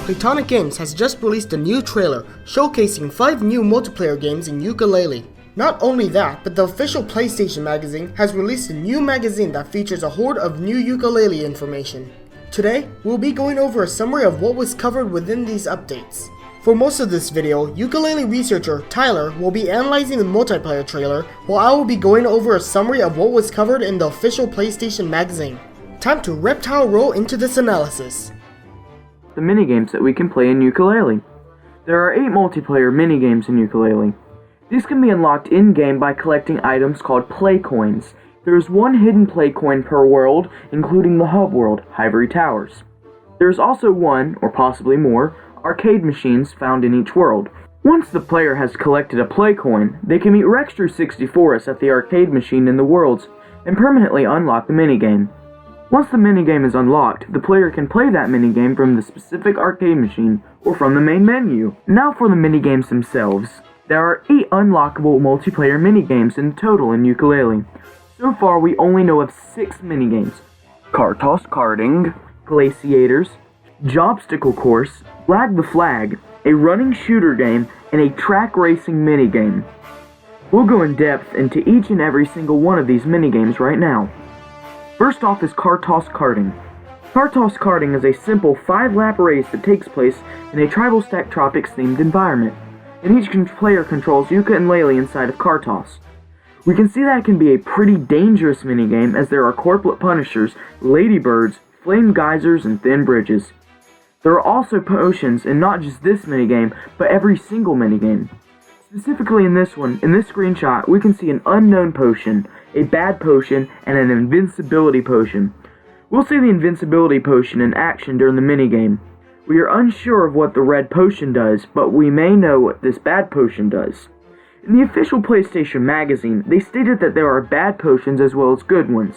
Playtonic Games has just released a new trailer showcasing 5 new multiplayer games in Yooka-Laylee. Not only that, but the official PlayStation magazine has released a new magazine that features a horde of new Yooka-Laylee information. Today, we'll be going over a summary of what was covered within these updates. For most of this video, Yooka-Laylee researcher Tyler will be analyzing the multiplayer trailer, while I will be going over a summary of what was covered in the official PlayStation magazine. Time to reptile roll into this analysis. The minigames that we can play in Yooka-Laylee. There are 8 multiplayer minigames in Yooka-Laylee. These can be unlocked in-game by collecting items called play coins. There is 1 hidden play coin per world, including the hub world, Hivory Towers. There is also 1, or possibly more, arcade machines found in each world. Once the player has collected a play coin, they can meet Rexter64us at the arcade machine in the worlds, and permanently unlock the minigame. Once the minigame is unlocked, the player can play that minigame from the specific arcade machine or from the main menu. Now for the minigames themselves. There are 8 unlockable multiplayer minigames in total in Yooka-Laylee. So far we only know of 6 minigames: Car Toss Karting, Glaciators, Jobstacle Course, Flag the Flag, a running shooter game, and a track racing minigame. We'll go in depth into each and every single one of these minigames right now. First off is Car Toss Karting. Car Toss Karting is a simple 5-lap race that takes place in a Tribal Stack Tropics themed environment, and each player controls Yooka and Laylee inside of Car Toss. We can see that it can be a pretty dangerous minigame as there are corporate punishers, ladybirds, flame geysers, and thin bridges. There are also potions in not just this minigame, but every single minigame. Specifically in this one, in this screenshot, we can see an unknown potion, a bad potion, and an invincibility potion. We'll see the invincibility potion in action during the minigame. We are unsure of what the red potion does, but we may know what this bad potion does. In the official PlayStation magazine, they stated that there are bad potions as well as good ones.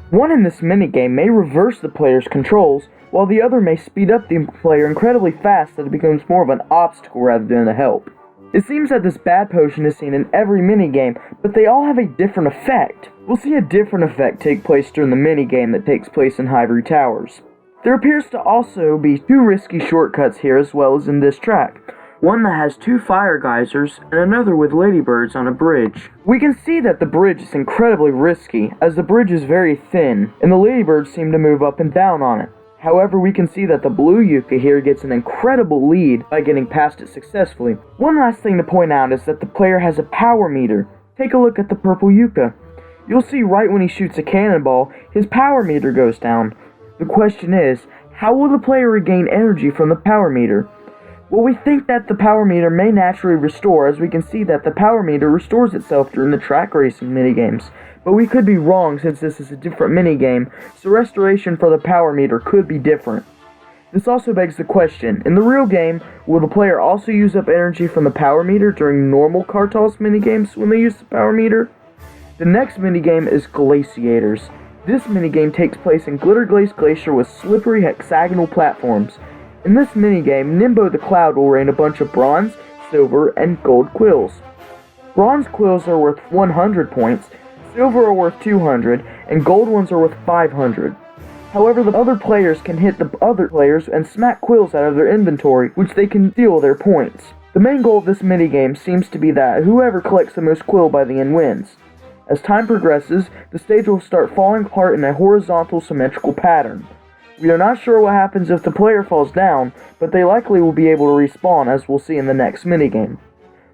One in this minigame may reverse the player's controls, while the other may speed up the player incredibly fast so that it becomes more of an obstacle rather than a help. It seems that this bad potion is seen in every minigame, but they all have a different effect. We'll see a different effect take place during the minigame that takes place in Hivory Towers. There appears to also be 2 risky shortcuts here as well as in this track. One that has 2 fire geysers, and another with ladybirds on a bridge. We can see that the bridge is incredibly risky, as the bridge is very thin, and the ladybirds seem to move up and down on it. However, we can see that the blue Yooka here gets an incredible lead by getting past it successfully. One last thing to point out is that the player has a power meter. Take a look at the purple Yooka. You'll see right when he shoots a cannonball, his power meter goes down. The question is, how will the player regain energy from the power meter? Well, we think that the power meter may naturally restore, as we can see that the power meter restores itself during the track racing minigames. But we could be wrong since this is a different minigame, so restoration for the power meter could be different. This also begs the question, in the real game, will the player also use up energy from the power meter during normal Car Toss minigames when they use the power meter? The next minigame is Glaciators. This minigame takes place in Glitter Glaze Glacier with slippery hexagonal platforms. In this minigame, Nimbo the Cloud will rain a bunch of bronze, silver, and gold quills. Bronze quills are worth 100 points, silver are worth 200, and gold ones are worth 500. However, the other players can hit the other players and smack quills out of their inventory, which they can steal their points. The main goal of this minigame seems to be that whoever collects the most quill by the end wins. As time progresses, the stage will start falling apart in a horizontal symmetrical pattern. We are not sure what happens if the player falls down, but they likely will be able to respawn, as we'll see in the next minigame.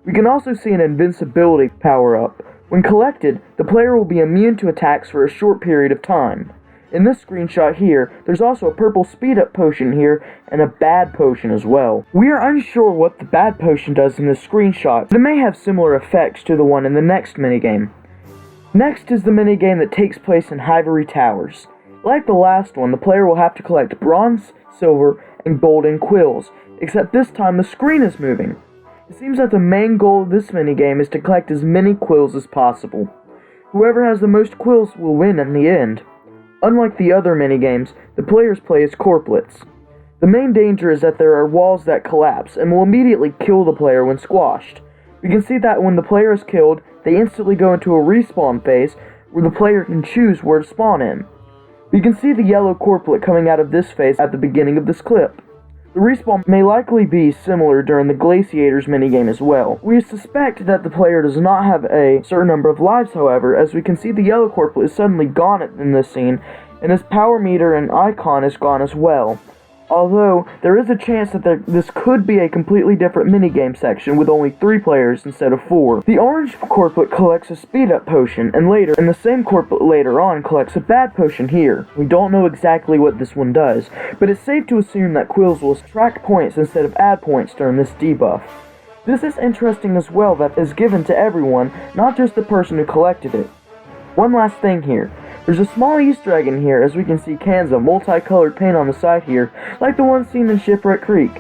We can also see an invincibility power-up. When collected, the player will be immune to attacks for a short period of time. In this screenshot here, there's also a purple speed-up potion here, and a bad potion as well. We are unsure what the bad potion does in this screenshot, but it may have similar effects to the one in the next minigame. Next is the minigame that takes place in Hivory Towers. Like the last one, the player will have to collect bronze, silver, and golden quills, except this time the screen is moving. It seems that the main goal of this minigame is to collect as many quills as possible. Whoever has the most quills will win in the end. Unlike the other minigames, the players play as corplets. The main danger is that there are walls that collapse and will immediately kill the player when squashed. We can see that when the player is killed, they instantly go into a respawn phase where the player can choose where to spawn in. We can see the yellow corplet coming out of this phase at the beginning of this clip. The respawn may likely be similar during the Glaciators minigame as well. We suspect that the player does not have a certain number of lives, however, as we can see the yellow corporate is suddenly gone in this scene, and his power meter and icon is gone as well. Although, there is a chance that this could be a completely different minigame section with only 3 players instead of 4. The orange corporate collects a speed-up potion, and the same corporate later on collects a bad potion here. We don't know exactly what this one does, but it's safe to assume that Quills will subtract points instead of add points during this debuff. This is interesting as well that is given to everyone, not just the person who collected it. One last thing here. There's a small Easter egg in here, as we can see cans of multicolored paint on the side here, like the one seen in Shipwreck Creek.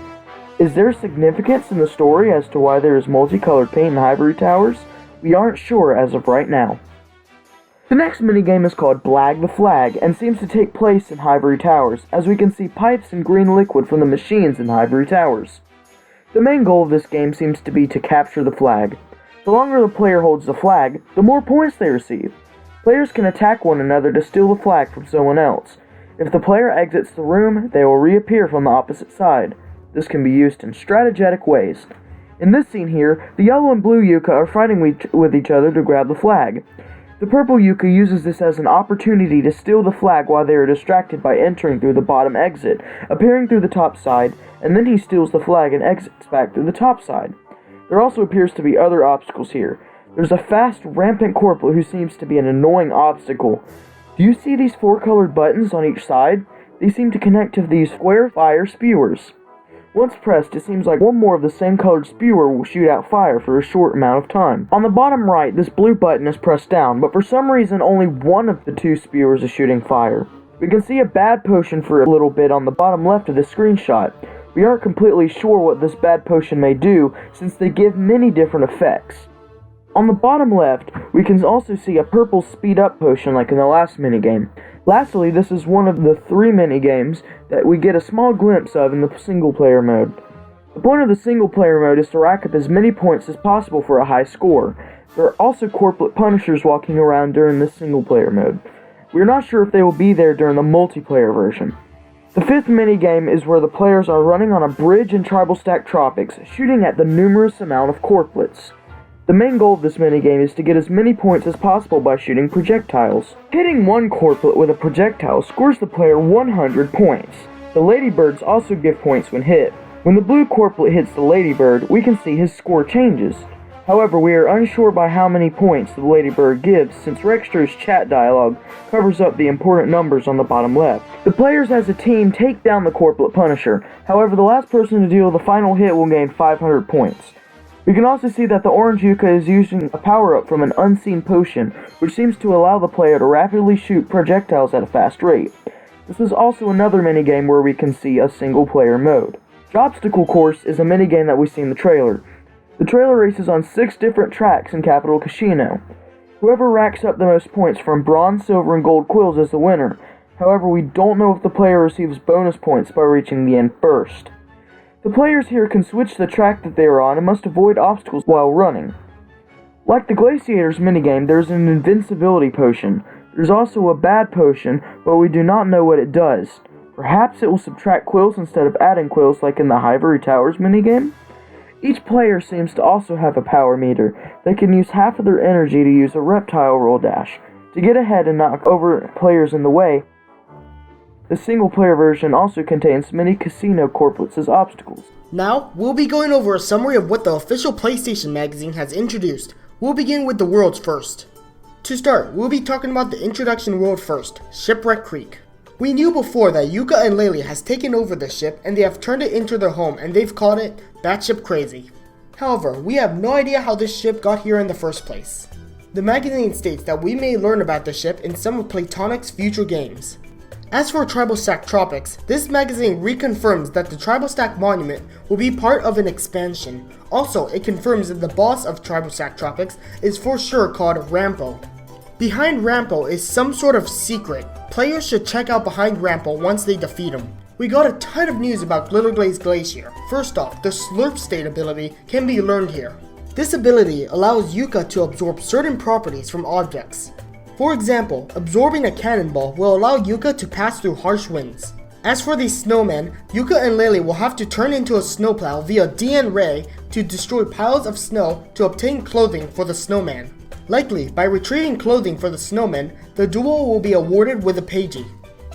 Is there significance in the story as to why there is multicolored paint in Hivory Towers? We aren't sure as of right now. The next minigame is called Blag the Flag, and seems to take place in Hivory Towers, as we can see pipes and green liquid from the machines in Hivory Towers. The main goal of this game seems to be to capture the flag. The longer the player holds the flag, the more points they receive. Players can attack one another to steal the flag from someone else. If the player exits the room, they will reappear from the opposite side. This can be used in strategetic ways. In this scene here, the yellow and blue Yooka are fighting with each other to grab the flag. The purple Yooka uses this as an opportunity to steal the flag while they are distracted by entering through the bottom exit, appearing through the top side, and then he steals the flag and exits back through the top side. There also appears to be other obstacles here. There's a fast, rampant corporal who seems to be an annoying obstacle. Do you see these 4 colored buttons on each side? They seem to connect to these square fire spewers. Once pressed, it seems like one more of the same colored spewer will shoot out fire for a short amount of time. On the bottom right, this blue button is pressed down, but for some reason only one of the 2 spewers is shooting fire. We can see a bad potion for a little bit on the bottom left of this screenshot. We aren't completely sure what this bad potion may do, since they give many different effects. On the bottom left, we can also see a purple speed-up potion like in the last minigame. Lastly, this is one of the 3 minigames that we get a small glimpse of in the single-player mode. The point of the single-player mode is to rack up as many points as possible for a high score. There are also corporate punishers walking around during this single-player mode. We're not sure if they will be there during the multiplayer version. The 5th minigame is where the players are running on a bridge in Tribal Stack Tropics, shooting at the numerous amount of corporates. The main goal of this minigame is to get as many points as possible by shooting projectiles. Hitting one corporate with a projectile scores the player 100 points. The ladybirds also give points when hit. When the blue corporate hits the ladybird, we can see his score changes. However, we are unsure by how many points the ladybird gives, since Rexter's chat dialogue covers up the important numbers on the bottom left. The players as a team take down the corporate punisher. However, the last person to deal the final hit will gain 500 points. We can also see that the orange Yooka is using a power-up from an unseen potion, which seems to allow the player to rapidly shoot projectiles at a fast rate. This is also another minigame where we can see a single-player mode. The obstacle course is a minigame that we see in the trailer. The trailer races on 6 different tracks in Capital Casino. Whoever racks up the most points from bronze, silver, and gold quills is the winner. However, we don't know if the player receives bonus points by reaching the end first. The players here can switch the track that they are on and must avoid obstacles while running. Like the Glaciators minigame, there's an invincibility potion. There's also a bad potion, but we do not know what it does. Perhaps it will subtract quills instead of adding quills like in the Hivory Towers minigame? Each player seems to also have a power meter. They can use half of their energy to use a reptile roll dash. To get ahead and knock over players in the way, the single-player version also contains many casino corporates as obstacles. Now, we'll be going over a summary of what the official PlayStation magazine has introduced. We'll begin with the worlds first. To start, we'll be talking about the introduction world first, Shipwreck Creek. We knew before that Yooka-Laylee has taken over the ship and they have turned it into their home and they've called it Batship Crazy. However, we have no idea how this ship got here in the first place. The magazine states that we may learn about the ship in some of Playtonic's future games. As for Tribal Stack Tropics, this magazine reconfirms that the Tribal Stack Monument will be part of an expansion. Also, it confirms that the boss of Tribal Stack Tropics is for sure called Rampo. Behind Rampo is some sort of secret. Players should check out behind Rampo once they defeat him. We got a ton of news about Glitterglaze Glacier. First off, the Slurp State ability can be learned here. This ability allows Yooka to absorb certain properties from objects. For example, absorbing a cannonball will allow Yooka to pass through harsh winds. As for the snowmen, Yooka and Laylee will have to turn into a snowplow via DN Ray to destroy piles of snow to obtain clothing for the snowman. Likely, by retrieving clothing for the snowmen, the duo will be awarded with a Pagey.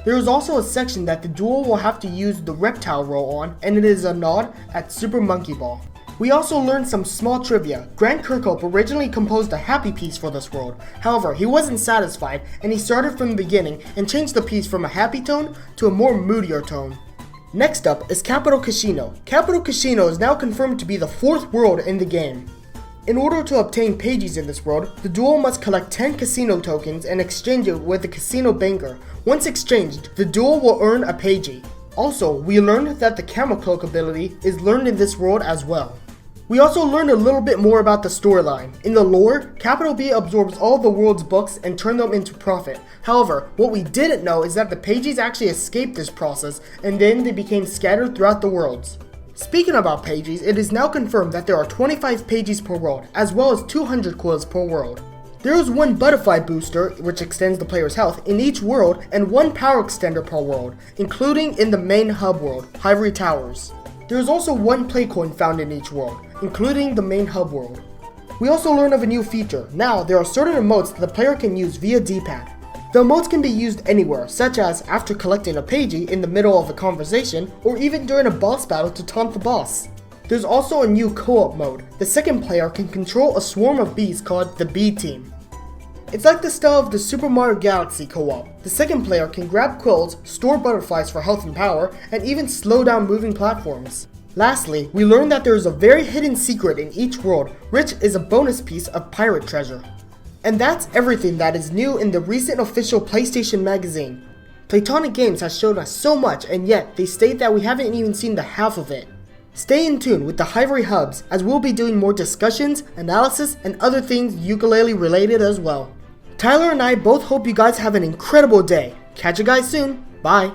There is also a section that the duo will have to use the reptile roll on, and it is a nod at Super Monkey Ball. We also learned some small trivia. Grant Kirkhope originally composed a happy piece for this world. However, he wasn't satisfied, and he started from the beginning and changed the piece from a happy tone to a more moodier tone. Next up is Capital Casino. Capital Casino is now confirmed to be the 4th world in the game. In order to obtain pages in this world, the duo must collect 10 casino tokens and exchange it with the casino banker. Once exchanged, the duo will earn a pagey. Also, we learned that the camel cloak ability is learned in this world as well. We also learned a little bit more about the storyline. In the lore, Capital B absorbs all the world's books and turns them into profit. However, what we didn't know is that the pages actually escaped this process and then they became scattered throughout the worlds. Speaking about pages, it is now confirmed that there are 25 pages per world, as well as 200 coils per world. There is one butterfly booster, which extends the player's health, in each world, and one power extender per world, including in the main hub world, Hivory Towers. There is also one play coin found in each world, including the main hub world. We also learn of a new feature. Now, there are certain emotes that the player can use via D-pad. The emotes can be used anywhere, such as after collecting a pagey in the middle of a conversation, or even during a boss battle to taunt the boss. There's also a new co-op mode. The second player can control a swarm of bees called the Bee Team. It's like the style of the Super Mario Galaxy co-op. The second player can grab quills, store butterflies for health and power, and even slow down moving platforms. Lastly, we learned that there is a very hidden secret in each world, which is a bonus piece of pirate treasure. And that's everything that is new in the recent official PlayStation magazine. Playtonic Games has shown us so much, and yet they state that we haven't even seen the half of it. Stay in tune with the Hivory Hubs, as we'll be doing more discussions, analysis, and other things Yooka-Laylee related as well. Tyler and I both hope you guys have an incredible day. Catch you guys soon. Bye.